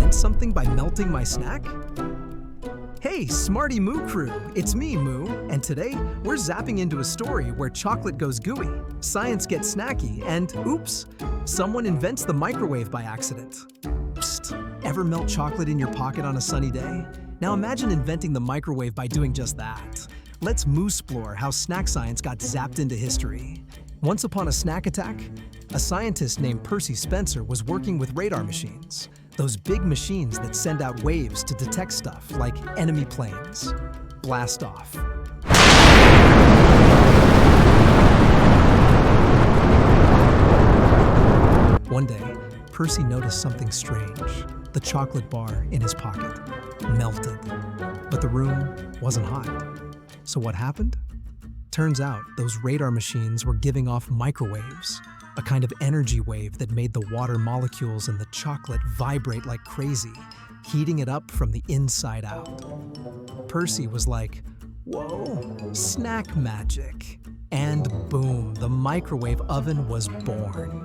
invent something by melting my snack? Hey, Smarty Moo crew, it's me, Moo, and today we're zapping into a story where chocolate goes gooey, science gets snacky, and oops, someone invents the microwave by accident. Psst, ever melt chocolate in your pocket on a sunny day? Now imagine inventing the microwave by doing just that. Let's Moo-splore how snack science got zapped into history. Once upon a snack attack, a scientist named Percy Spencer was working with radar machines. Those big machines that send out waves to detect stuff like enemy planes. Blast off. One day, Percy noticed something strange. The chocolate bar in his pocket melted, but the room wasn't hot. So what happened? Turns out those radar machines were giving off microwaves, a kind of energy wave that made the water molecules in the chocolate vibrate like crazy, heating it up from the inside out. Percy was like, whoa, snack magic. And boom, the microwave oven was born.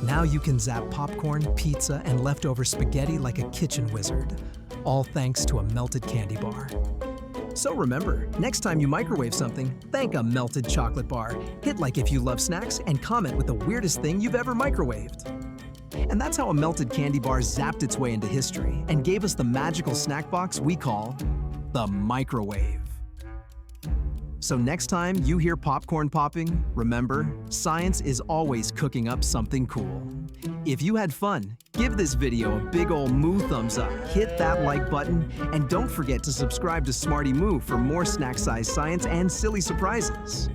Now you can zap popcorn, pizza, and leftover spaghetti like a kitchen wizard, all thanks to a melted candy bar. So remember, next time you microwave something, thank a melted chocolate bar. Hit like if you love snacks and comment with the weirdest thing you've ever microwaved. And that's how a melted candy bar zapped its way into history and gave us the magical snack box we call the microwave. So next time you hear popcorn popping, remember, science is always cooking up something cool. If you had fun, give this video a big ol' Moo thumbs up, hit that like button, and don't forget to subscribe to Smarty Moo for more snack-sized science and silly surprises.